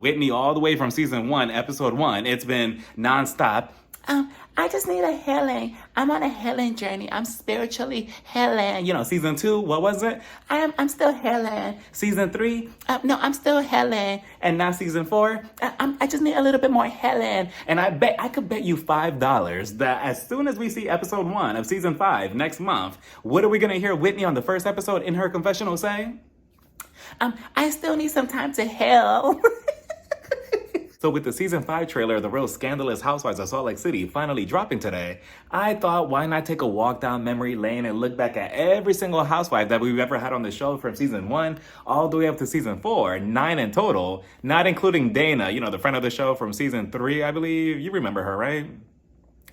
Whitney all the way from season 1, episode 1. It's been nonstop. I just need a healing. I'm on a healing journey. I'm spiritually healing. Season 2, what was it? I'm still healing. Season 3, no, I'm still healing. And now season 4, I just need a little bit more healing. And I could bet you $5 that as soon as we see episode 1 of season 5 next month, what are we gonna hear Whitney on the first episode in her confessional say? I still need some time to heal. So with the season 5 trailer, the real scandalous Housewives of Salt Lake City finally dropping today, I thought why not take a walk down memory lane and look back at every single housewife that we've ever had on the show from season 1 all the way up to season 4, 9 in total, not including Dana, the friend of the show from season 3, I believe. You remember her, right?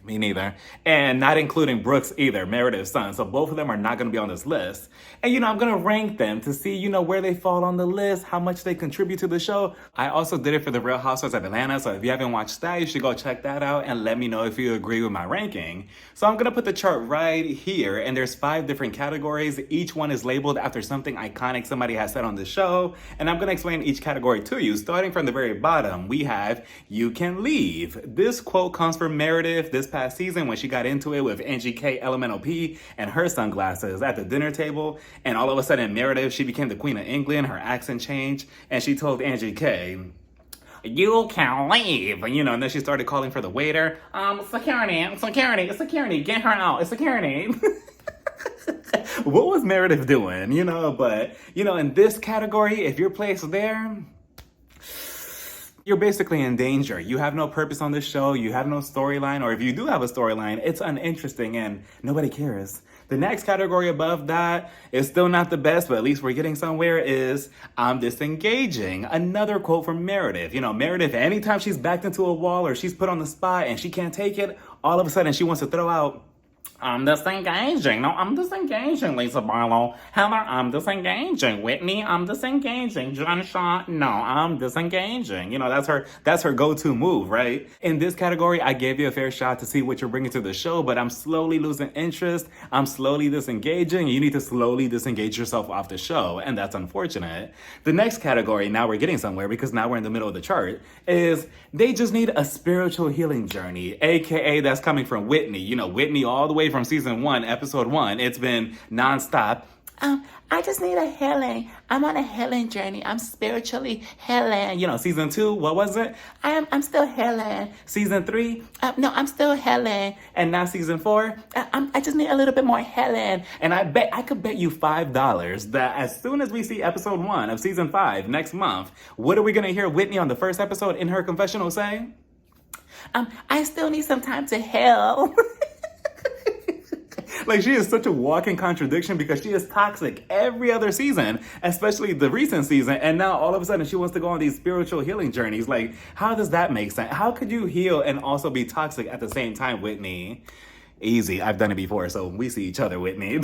Me neither. And not including Brooks either, Meredith's son. So both of them are not going to be on this list. And, I'm going to rank them to see, where they fall on the list, how much they contribute to the show. I also did it for the Real Housewives of Atlanta. So if you haven't watched that, you should go check that out and let me know if you agree with my ranking. So I'm going to put the chart right here. And there's 5 different categories. Each one is labeled after something iconic somebody has said on the show. And I'm going to explain each category to you. Starting from the very bottom, we have "You Can Leave." This quote comes from Meredith this past season when she got into it with Angie Katsanevas and her sunglasses at the dinner table. And all of a sudden, Meredith, she became the Queen of England. Her accent changed. And she told Angie K, "You can leave." And then she started calling for the waiter. Security, get her out. It's security. What was Meredith doing? But, in this category, if you're placed there, you're basically in danger. You have no purpose on this show. You have no storyline. Or if you do have a storyline, it's uninteresting and nobody cares. The next category above that is still not the best, but at least we're getting somewhere, is "I'm disengaging." Another quote from Meredith. Meredith, anytime she's backed into a wall or she's put on the spot and she can't take it, all of a sudden she wants to throw out, "I'm disengaging. No, I'm disengaging, Lisa Barlow. Heather, I'm disengaging. Whitney, I'm disengaging. John Shah, no, I'm disengaging." That's her go-to move, right? In this category, I gave you a fair shot to see what you're bringing to the show, but I'm slowly losing interest. I'm slowly disengaging. You need to slowly disengage yourself off the show, and that's unfortunate. The next category, now we're getting somewhere because now we're in the middle of the chart, is "They just need a spiritual healing journey," aka that's coming from Whitney. Whitney all the way from season 1, episode 1. It's been nonstop. I just need a healing. I'm on a healing journey. I'm spiritually healing. Season 2, what was it? I'm still healing. Season 3, no, I'm still healing. And now season 4, I just need a little bit more healing. And I could bet you $5 that as soon as we see episode 1 of season 5 next month, what are we going to hear Whitney on the first episode in her confessional say? I still need some time to heal. Like, she is such a walking contradiction because she is toxic every other season, especially the recent season. And now all of a sudden she wants to go on these spiritual healing journeys. Like, how does that make sense? How could you heal and also be toxic at the same time, Whitney? Easy. I've done it before, so we see each other, Whitney.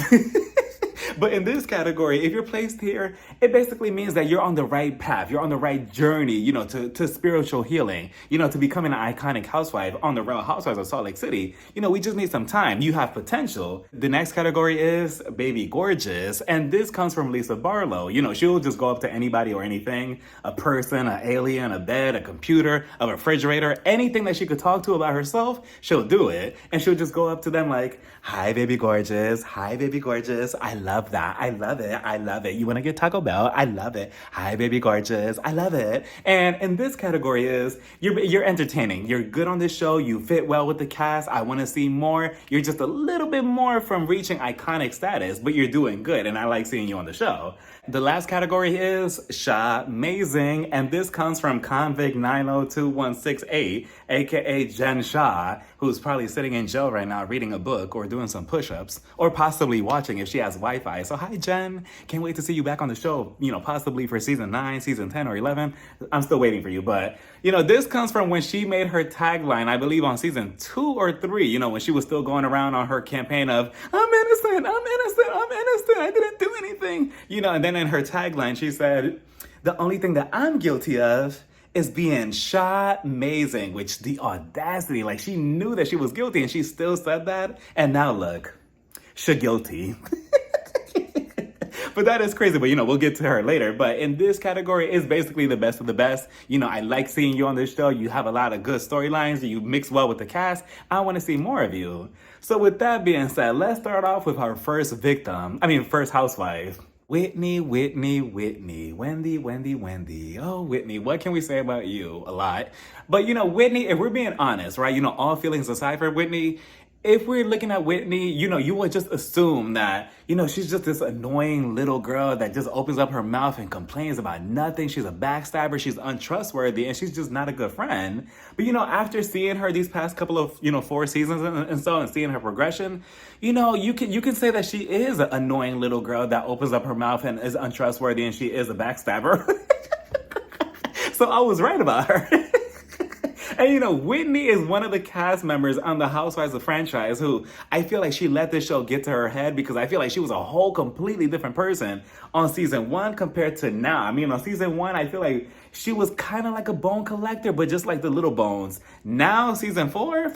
But in this category, if you're placed here, it basically means that you're on the right path. You're on the right journey, to spiritual healing, to becoming an iconic housewife on the Real Housewives of Salt Lake City. We just need some time. You have potential. The next category is Baby Gorgeous. And this comes from Lisa Barlow. She'll just go up to anybody or anything, a person, an alien, a bed, a computer, a refrigerator, anything that she could talk to about herself, she'll do it. And she'll just go up to them like, "Hi, baby gorgeous. Hi, baby gorgeous. I love that. I love it. I love it. You want to get Taco Bell? I love it. Hi, baby gorgeous. I love it." And in this category is you're entertaining. You're good on this show. You fit well with the cast. I want to see more. You're just a little bit more from reaching iconic status, but you're doing good. And I like seeing you on the show. The last category is Shah Amazing. And this comes from Convict 902168, aka Jen Shah, who's probably sitting in jail right now reading a book or doing some push-ups, or possibly watching if she has Wi-Fi. So hi, Jen. Can't wait to see you back on the show, possibly for season 9, season 10, or 11. I'm still waiting for you. But, this comes from when she made her tagline, I believe on season 2 or 3, when she was still going around on her campaign of, "I'm innocent, I'm innocent, I'm innocent, I didn't do anything." And then in her tagline, she said, "The only thing that I'm guilty of is being Shah Amazing," which the audacity, like she knew that she was guilty and she still said that. And now look, she guilty. But that is crazy. But we'll get to her later. But in this category, it's basically the best of the best. I like seeing you on this show. You have a lot of good storylines. You mix well with the cast. I want to see more of you. So with that being said, let's start off with our first first housewife. Whitney, Wendy. Oh, Whitney, what can we say about you? A lot. But, Whitney, if we're being honest, right, all feelings aside for Whitney, if we're looking at Whitney, you would just assume that, she's just this annoying little girl that just opens up her mouth and complains about nothing. She's a backstabber. She's untrustworthy, and she's just not a good friend. But, after seeing her these past couple of, 4 seasons and seeing her progression, you can say that she is an annoying little girl that opens up her mouth and is untrustworthy, and she is a backstabber. So I was right about her. And Whitney is one of the cast members on the Housewives of franchise who I feel like she let this show get to her head, because I feel like she was a whole completely different person on season 1 compared to now. On season 1, I feel like she was kind of like a bone collector, but just like the little bones. Now, season 4,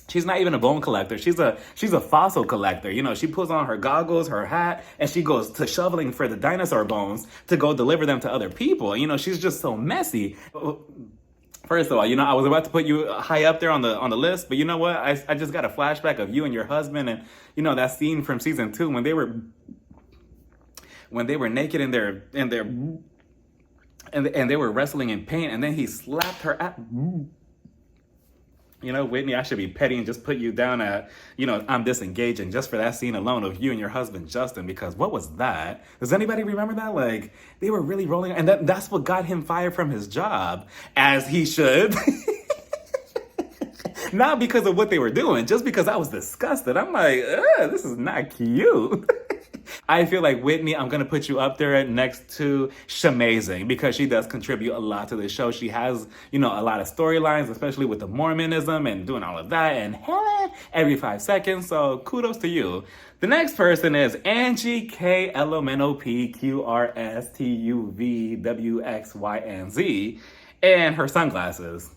she's not even a bone collector. She's a fossil collector. She puts on her goggles, her hat, and she goes to shoveling for the dinosaur bones to go deliver them to other people. She's just so messy. First of all, I was about to put you high up there on the list, but you know what? I just got a flashback of you and your husband, and that scene from season 2 when they were naked and they were wrestling in paint, and then he slapped her at. Whitney, I should be petty and just put you down at, I'm disengaging just for that scene alone of you and your husband, Justin, because what was that? Does anybody remember that? Like, they were really rolling, and that's what got him fired from his job, as he should. Not because of what they were doing, just because I was disgusted. I'm like, this is not cute. I feel like Whitney, I'm going to put you up there next to Shamazing, because she does contribute a lot to the show. She has, a lot of storylines, especially with the Mormonism and doing all of that, and every 5 seconds. So kudos to you. The next person is Angie Katsanevas, and her sunglasses.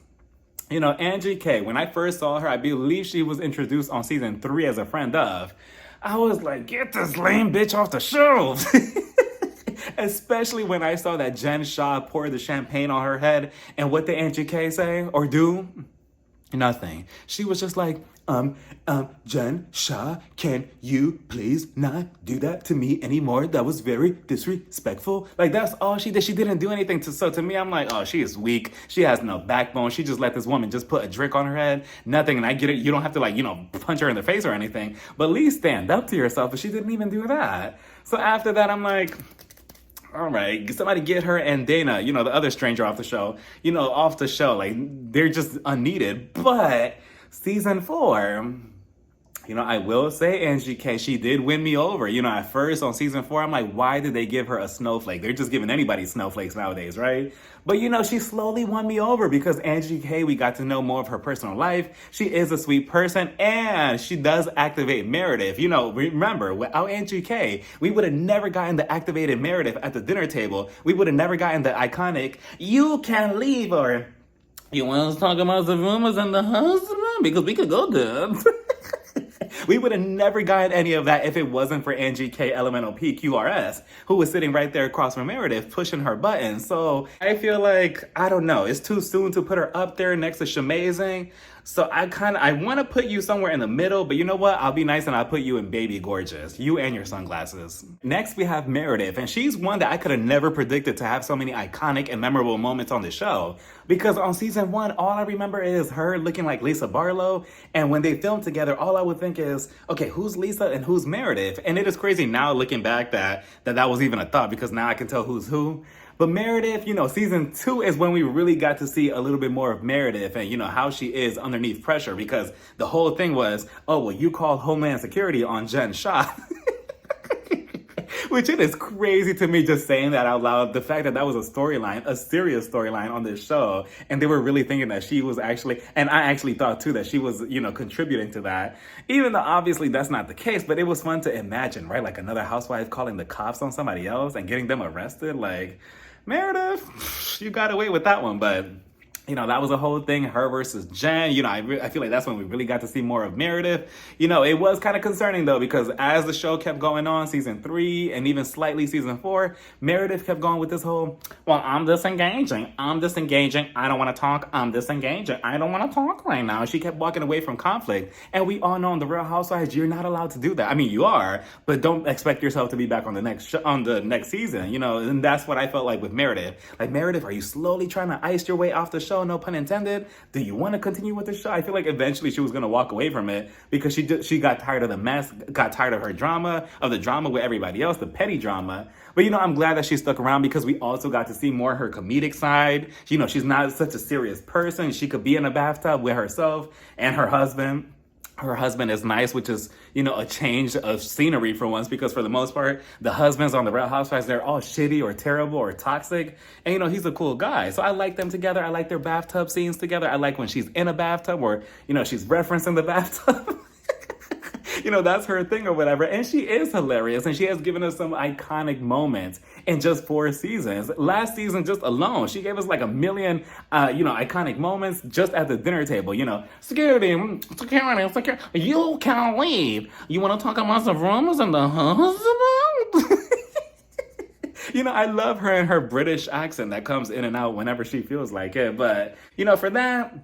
Angie K, when I first saw her, I believe she was introduced on season 3 as a friend of. I was like, get this lame bitch off the shelves. Especially when I saw that Shah pour the champagne on her head. And what did Angie K say or do? Nothing. She was just like, Shah, can you please not do that to me anymore? That was very disrespectful. Like, that's all she did. She didn't do anything so to me, I'm like, oh, she is weak. She has no backbone. She just let this woman just put a drink on her head. Nothing. And I get it. You don't have to punch her in the face or anything, but at least stand up to yourself. But she didn't even do that. So after that, I'm like, all right, somebody get her and Dana, the other stranger off the show, off the show. Like, they're just unneeded. But season 4, I will say Angie K, she did win me over. At first on season 4, I'm like, why did they give her a snowflake? They're just giving anybody snowflakes nowadays, right? But she slowly won me over, because Angie K, we got to know more of her personal life. She is a sweet person, and she does activate Meredith. Remember, without Angie K, we would have never gotten the activated Meredith at the dinner table. We would have never gotten the iconic, you can leave, or you want to talk about the rumors in the house? Because we could go there. We would have never gotten any of that if it wasn't for Angie K LMNOP who was sitting right there across from Meredith pushing her buttons. So I feel like, I don't know, it's too soon to put her up there next to Shamazing. So I want to put you somewhere in the middle, but you know what? I'll be nice and I'll put you in Baby Gorgeous. You and your sunglasses. Next, we have Meredith, and she's one that I could have never predicted to have so many iconic and memorable moments on the show. Because on season 1, all I remember is her looking like Lisa Barlow, and when they filmed together, all I would think is, okay, who's Lisa and who's Meredith? And it is crazy now looking back that was even a thought, because now I can tell who's who. But Meredith, season 2 is when we really got to see a little bit more of Meredith and, how she is underneath pressure, because the whole thing was, oh, well, you called Homeland Security on Shah. Which it is crazy to me just saying that out loud. The fact that was a storyline, a serious storyline on this show. And they were really thinking that she was actually, and I actually thought too that she was, contributing to that. Even though obviously that's not the case, but it was fun to imagine, right? Like another housewife calling the cops on somebody else and getting them arrested. Like, Meredith, you got away with that one, but That was a whole thing, her versus Jen. I feel like that's when we really got to see more of Meredith. It was kind of concerning though, because as the show kept going on, season 3 and even slightly season 4, Meredith kept going with this whole, well, I'm disengaging, I don't want to talk, I'm disengaging, I don't want to talk right now. She kept walking away from conflict, and we all know in the Real Housewives, you're not allowed to do that. I mean, you are, but don't expect yourself to be back on the next season. And that's what I felt like with Meredith. Like, Meredith, are you slowly trying to ice your way off the show? No pun intended. Do you want to continue with the show? I feel like eventually she was going to walk away from it, because she got tired of the mess, got tired of the drama with everybody else, the petty drama. But I'm glad that she stuck around, because we also got to see more of her comedic side. She's not such a serious person. She could be in a bathtub with herself and her husband. Her husband is nice, which is, a change of scenery for once, because for the most part, the husbands on the Real Housewives, they're all shitty or terrible or toxic. And, he's a cool guy. So I like them together. I like their bathtub scenes together. I like when she's in a bathtub, or, she's referencing the bathtub. That's her thing or whatever. And she is hilarious. And she has given us some iconic moments in just 4 seasons. Last season, just alone, she gave us like a million, iconic moments just at the dinner table. Security, you can't leave. You want to talk about the rumors and the husband? I love her and her British accent that comes in and out whenever she feels like it. But, for that,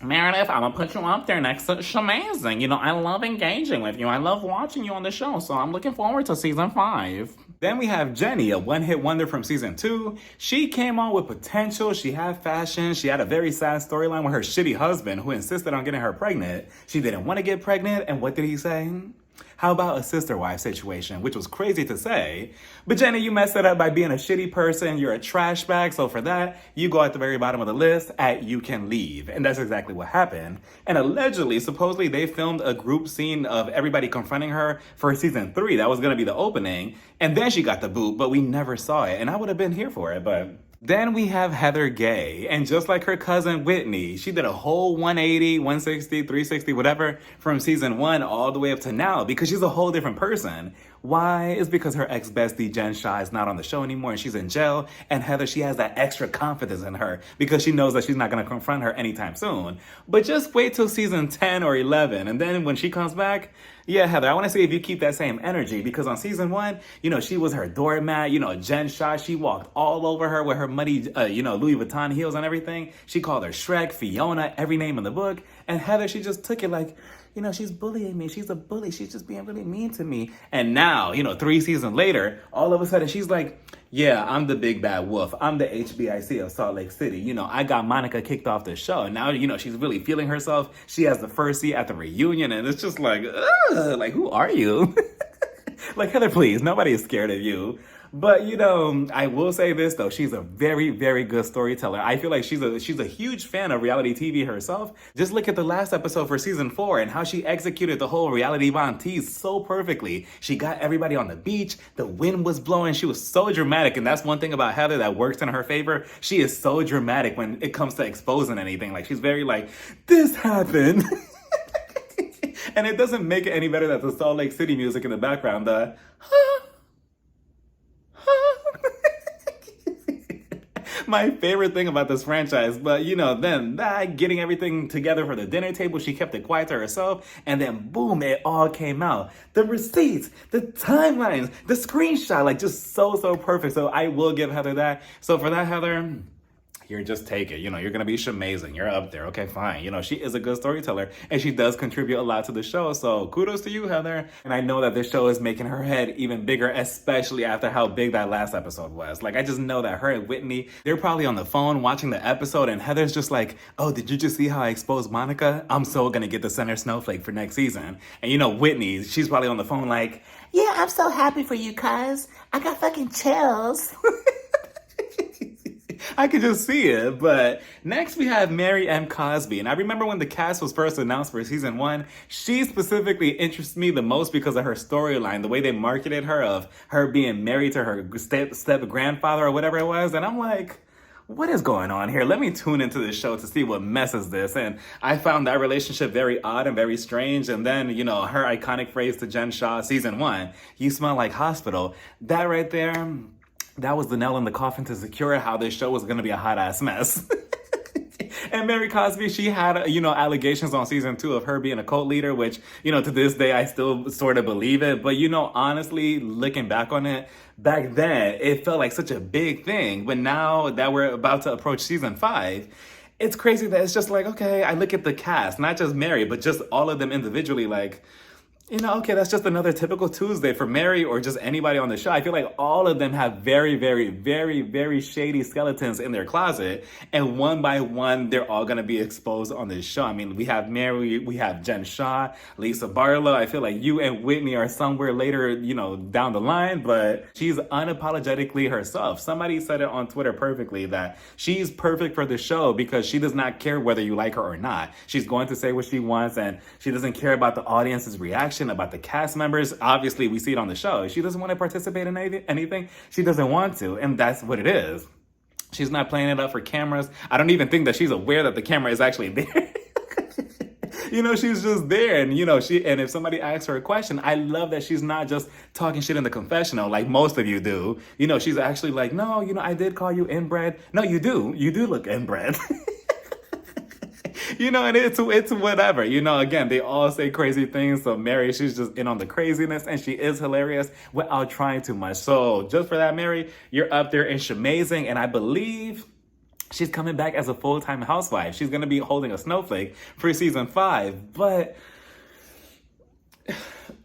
Meredith, I'm gonna put you up there next to Shamazing. I love engaging with you. I love watching you on the show, so I'm looking forward to season 5. Then we have Jennie, a one-hit wonder from season 2. She came on with potential. She had fashion. She had a very sad storyline with her shitty husband, who insisted on getting her pregnant. She didn't want to get pregnant, and what did he say? How about a sister wife situation, which was crazy to say. But Jennie, you messed it up by being a shitty person. You're a trash bag. So for that, you go at the very bottom of the list at you can leave. And that's exactly what happened. And allegedly, supposedly, they filmed a group scene of everybody confronting her for season 3. That was going to be the opening. And then she got the boot, but we never saw it. And I would have been here for it, but... Then we have Heather Gay, and just like her cousin Whitney, she did a whole 180, 160, 360, whatever, from season 1 all the way up to now, because she's a whole different person. Why? It's because her ex-bestie Jen Shah is not on the show anymore, and she's in jail, and Heather, she has that extra confidence in her, because she knows that she's not going to confront her anytime soon. But just wait till season 10 or 11, and then when she comes back, yeah, Heather, I want to see if you keep that same energy, because on season 1, she was her doormat. Jen Shah, she walked all over her with her muddy, Louis Vuitton heels and everything. She called her Shrek, Fiona, every name in the book. And Heather, she just took it like, she's bullying me. She's a bully. She's just being really mean to me. And now, 3 seasons later, all of a sudden she's like, yeah, I'm the big bad wolf. I'm the HBIC of Salt Lake City. I got Monica kicked off the show. And now, she's really feeling herself. She has the first seat at the reunion. And it's just like, ugh, like, who are you? Like, Heather, please, nobody is scared of you. But, I will say this, though. She's a very, very good storyteller. I feel like she's a huge fan of reality TV herself. Just look at the last episode for season 4 and how she executed the whole reality Von tease so perfectly. She got everybody on the beach. The wind was blowing. She was so dramatic. And that's one thing about Heather that works in her favor. She is so dramatic when it comes to exposing anything. Like, she's very like, this happened. And it doesn't make it any better that the Salt Lake City music in the background, my favorite thing about this franchise. But, then that getting everything together for the dinner table, she kept it quiet to herself. And then, boom, it all came out. The receipts, the timelines, the screenshot, like just so perfect. So I will give Heather that. So for that, Heather... You're just take it. You're going to be amazing. You're up there. Okay, fine. She is a good storyteller, and she does contribute a lot to the show. So kudos to you, Heather. And I know that this show is making her head even bigger, especially after how big that last episode was. Like, I just know that her and Whitney, they're probably on the phone watching the episode, and Heather's just like, oh, did you just see how I exposed Monica? I'm so going to get the center snowflake for next season. And Whitney, she's probably on the phone like, yeah, I'm so happy for you, cuz. I got fucking chills. I could just see it. But next we have Mary M. Cosby. And I remember when the cast was first announced for season 1, she specifically interests me the most because of her storyline, the way they marketed her, of her being married to her step-grandfather or whatever it was. And I'm like, what is going on here? Let me tune into this show to see what messes this. And I found that relationship very odd and very strange. And then, her iconic phrase to Jen Shah, season 1, you smell like hospital. That right there... that was the nail in the coffin to secure how this show was going to be a hot-ass mess. And Mary Cosby, she had, allegations on season 2 of her being a cult leader, which, to this day, I still sort of believe it. But, honestly, looking back on it, back then, it felt like such a big thing. But now that we're about to approach season 5, it's crazy that it's just like, okay, I look at the cast, not just Mary, but just all of them individually, like, okay, that's just another typical Tuesday for Mary or just anybody on the show. I feel like all of them have very, very, very, very shady skeletons in their closet. And one by one, they're all going to be exposed on this show. I mean, we have Mary, we have Jen Shah, Lisa Barlow. I feel like you and Whitney are somewhere later, down the line, but she's unapologetically herself. Somebody said it on Twitter perfectly that she's perfect for the show because she does not care whether you like her or not. She's going to say what she wants and she doesn't care about the audience's reaction, about the cast members. Obviously, we see it on the show. She doesn't want to participate in anything. She doesn't want to, and that's what it is. She's not playing it up for cameras. I don't even think that she's aware that the camera is actually there. She's just there, and and if somebody asks her a question, I love that she's not just talking shit in the confessional like most of you do. She's actually like, no, I did call you inbred. No, you do look inbred. And it's whatever. Again, they all say crazy things. So Mary, she's just in on the craziness and she is hilarious without trying too much. So just for that, Mary, you're up there and she's amazing. And I believe she's coming back as a full-time housewife. She's going to be holding a snowflake for season 5. But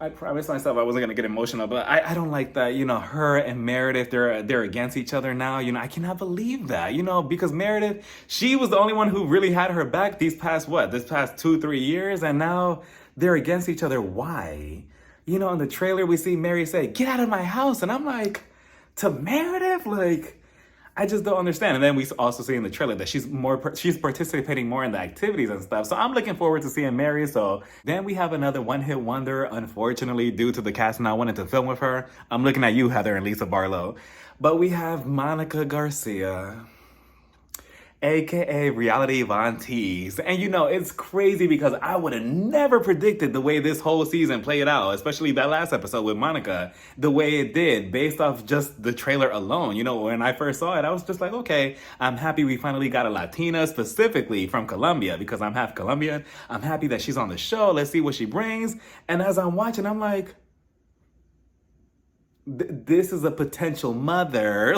I promised myself I wasn't going to get emotional, but I don't like that, her and Meredith, they're against each other now. I cannot believe that, because Meredith, she was the only one who really had her back this past 2-3 years, and now they're against each other. Why? In the trailer, we see Mary say, "Get out of my house," and I'm like, to Meredith, like, I just don't understand. And then we also see in the trailer that she's participating more in the activities and stuff. So I'm looking forward to seeing Mary. So then we have another one-hit wonder, unfortunately, due to the cast not wanting to film with her. I'm looking at you, Heather and Lisa Barlow. But we have Monica Garcia, aka Reality Von Tease. And it's crazy because I would have never predicted the way this whole season played out, especially that last episode with Monica, the way it did based off just the trailer alone. When I first saw it, I was just like, okay, I'm happy we finally got a Latina, specifically from Colombia, because I'm half Colombian. I'm happy that she's on the show. Let's see what she brings. And as I'm watching, I'm like, this is a potential mother.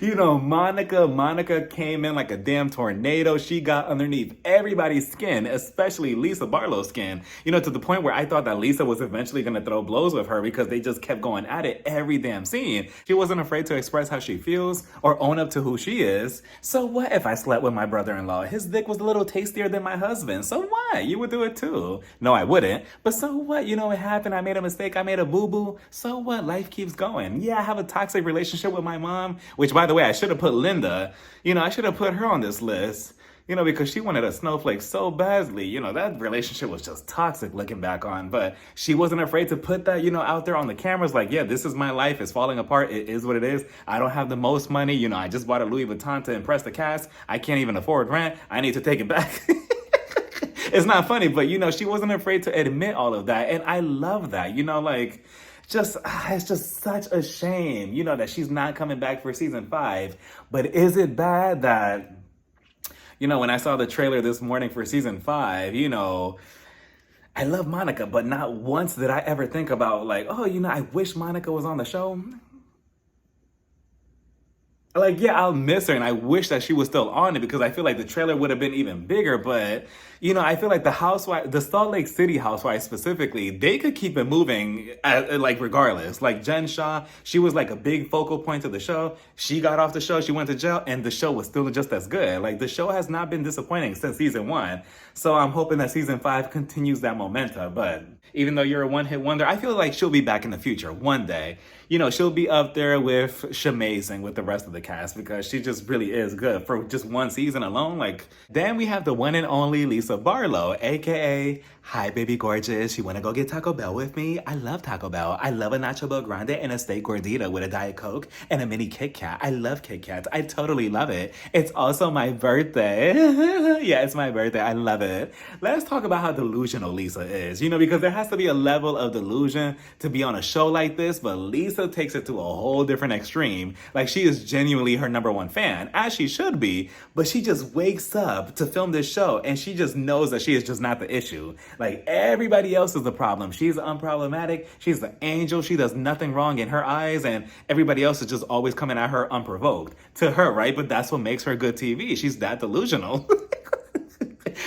Monica came in like a damn tornado. She got underneath everybody's skin, especially Lisa Barlow's skin, to the point where I thought that Lisa was eventually going to throw blows with her because they just kept going at it every damn scene. She wasn't afraid to express how she feels or own up to who she is. So what if I slept with my brother-in-law? His dick was a little tastier than my husband. So what? You would do it too. No, I wouldn't. But so what? It happened. I made a mistake. I made a boo-boo. So what? Life keeps going. Yeah, I have a toxic relationship with my mom, which, by the way, I should have put Linda. I should have put her on this list. Because she wanted a snowflake so badly. That relationship was just toxic looking back on. But she wasn't afraid to put that, out there on the cameras. Like, yeah, this is my life. It's falling apart. It is what it is. I don't have the most money. I just bought a Louis Vuitton to impress the cast. I can't even afford rent. I need to take it back. It's not funny, but, she wasn't afraid to admit all of that. And I love that, it's just such a shame, that she's not coming back for season 5. But is it bad that, when I saw the trailer this morning for season 5, I love Monica, but not once did I ever think about like, oh, I wish Monica was on the show. Like, yeah, I'll miss her, and I wish that she was still on it because I feel like the trailer would have been even bigger. But, I feel like the Salt Lake City housewives specifically, they could keep it moving, regardless. Like, Jen Shah, she was like a big focal point of the show. She got off the show, she went to jail, and the show was still just as good. Like, the show has not been disappointing since season 1. So I'm hoping that season 5 continues that momentum. But even though you're a one-hit wonder, I feel like she'll be back in the future one day. She'll be up there with Shamazing with the rest of the cast because she just really is good for just one season alone. Like, then we have the one and only Lisa Barlow, aka Hi Baby Gorgeous. You want to go get Taco Bell with me? I love Taco Bell. I love a Nacho Bel Grande and a steak gordita with a Diet Coke and a mini Kit Kat. I love Kit Kats. I totally love it. It's also my birthday. Yeah, it's my birthday. I love it. Let's talk about how delusional Lisa is, because there has to be a level of delusion to be on a show like this, but Lisa Lisa takes it to a whole different extreme. Like, she is genuinely her number one fan, as she should be, but she just wakes up to film this show and she just knows that she is just not the issue. Like, everybody else is the problem. She's unproblematic. She's the angel. She does nothing wrong in her eyes, and everybody else is just always coming at her unprovoked. To her, right? But that's what makes her good TV. She's that delusional.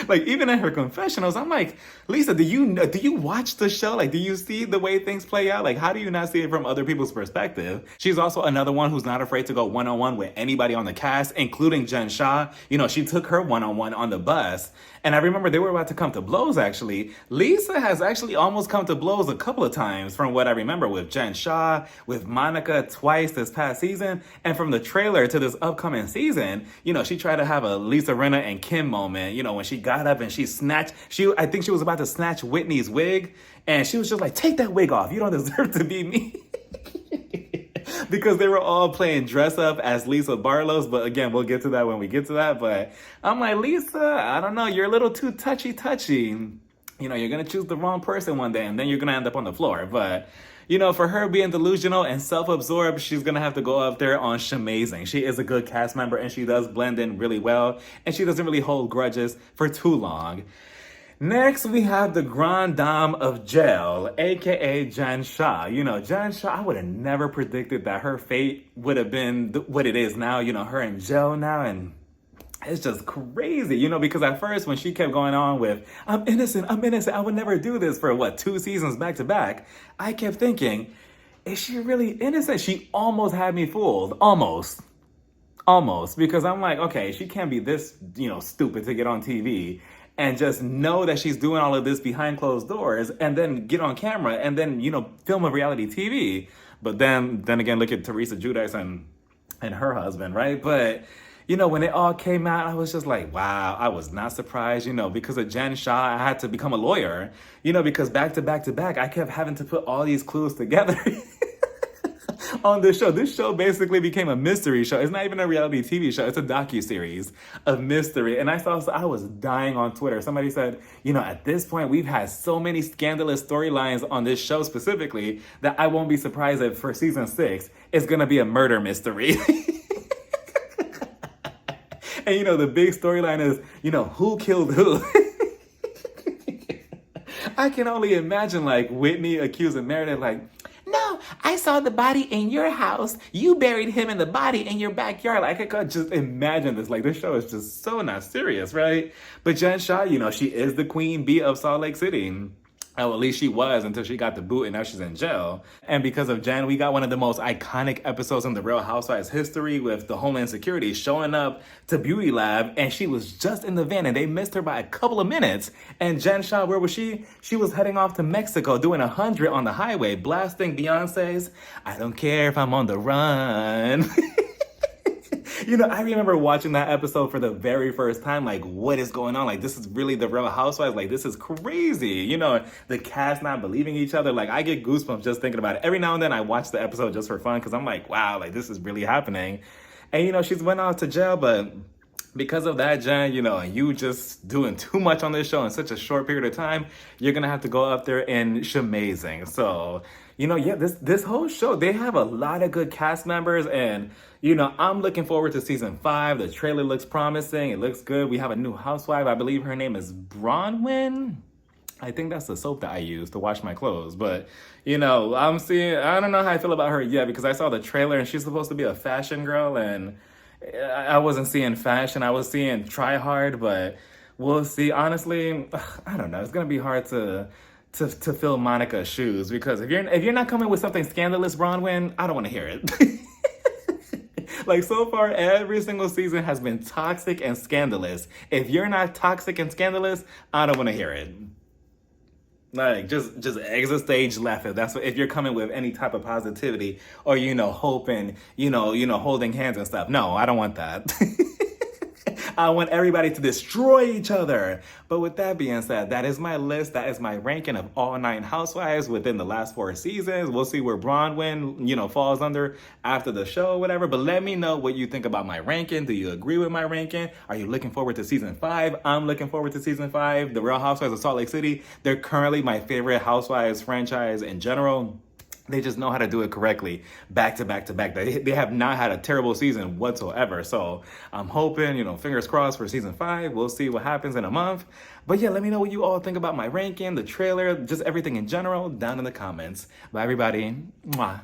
Like, even in her confessionals, I'm like, Lisa, do you watch the show? Like, do you see the way things play out? Like, how do you not see it from other people's perspective? She's also another one who's not afraid to go one-on-one with anybody on the cast, including Jen Shah. You know, she took her one-on-one on the bus. And I remember they were about to come to blows, actually. Lisa has actually almost come to blows a couple of times from what I remember with Jen Shah, with Monica twice this past season. And from the trailer to this upcoming season, you know, she tried to have a Lisa Rinna and Kim moment, you know, when she got up and she snatched, I think she was about to snatch Whitney's wig. And she was just like, take that wig off. You don't deserve to be me. Because they were all playing dress up as Lisa Barlow's. But again, we'll get to that when we get to that. But I'm like, Lisa, I don't know. You're a little too touchy. You know, you're going to choose the wrong person one day and then you're going to end up on the floor. But, you know, for her being delusional and self-absorbed, she's going to have to go up there on Shamazing. She is a good cast member and she does blend in really well. And she doesn't really hold grudges for too long. Next, we have the Grand Dame of Jail, aka Jen Shah. You know, Jen Shah, I would have never predicted that her fate would have been what it is now. You know, her in jail now, and it's just crazy, you know, because at first when she kept going on with, I'm innocent, I would never do this for, 2 seasons back to back, I kept thinking, is she really innocent? She almost had me fooled. Almost. Because I'm like, okay, she can't be this, you know, stupid to get on TV and just know that she's doing all of this behind closed doors and then get on camera and then, you know, film a reality TV. But then again, look at Teresa Giudice and her husband, right? But, you know, when it all came out, I was just like, wow, I was not surprised, you know, because of Jen Shah, I had to become a lawyer, you know, because back to back, I kept having to put all these clues together. On this show. This show basically became a mystery show. It's not even a reality TV show. It's a docuseries of mystery. And I was dying on Twitter. Somebody said, you know, at this point, we've had so many scandalous storylines on this show specifically that I won't be surprised if for season 6, it's going to be a murder mystery. And, you know, the big storyline is, you know, who killed who? I can only imagine, like, Whitney accusing Meredith, like, no, I saw the body in your house. You buried him in the body in your backyard. Like, I could just imagine this. Like, this show is just so not serious, right? But Jen Shah, you know, she is the queen bee of Salt Lake City. Oh, at least she was until she got the boot and now she's in jail. And because of Jen, we got one of the most iconic episodes in the Real Housewives history with the Homeland Security showing up to Beauty Lab and she was just in the van and they missed her by a couple of minutes. And Jen Shah, where was she? She was heading off to Mexico doing 100 on the highway, blasting Beyonce's I Don't Care If I'm on the Run. You know, I remember watching that episode for the very first time, like, what is going on? Like, this is really the Real Housewives? Like, this is crazy. You know, the cast not believing each other. Like, I get goosebumps just thinking about it. Every now and then I watch the episode just for fun because I'm like, wow, like, this is really happening. And, you know, she's went out to jail, but because of that, Jen, you know, and you just doing too much on this show in such a short period of time, you're going to have to go up there and shamazing. So, you know, yeah, this whole show, they have a lot of good cast members and, you know, I'm looking forward to season 5. The trailer looks promising. It looks good. We have a new housewife. I believe her name is Bronwyn. I think that's the soap that I use to wash my clothes. But, you know, I don't know how I feel about her yet because I saw the trailer and she's supposed to be a fashion girl and I wasn't seeing fashion. I was seeing try hard, but we'll see. Honestly, I don't know. It's going to be hard to fill Monica's shoes because if you're not coming with something scandalous, Bronwyn, I don't want to hear it. Like, so far, every single season has been toxic and scandalous. If you're not toxic and scandalous, I don't want to hear it. Like, just exit stage left. If you're coming with any type of positivity or, you know, hope and, you know, holding hands and stuff. No, I don't want that. I want everybody to destroy each other. But with that being said, that is my list. That is my ranking of all 9 housewives within the last 4 seasons. We'll see where Bronwyn, you know, falls under after the show or whatever. But let me know what you think about my ranking. Do you agree with my ranking? Are you looking forward to season 5? I'm looking forward to season 5. The Real Housewives of Salt Lake City, they're currently my favorite housewives franchise in general. They just know how to do it correctly, back to back to back. They have not had a terrible season whatsoever. So I'm hoping, fingers crossed for season 5. We'll see what happens in a month. But yeah, let me know what you all think about my ranking, the trailer, just everything in general down in the comments. Bye, everybody. Mwah.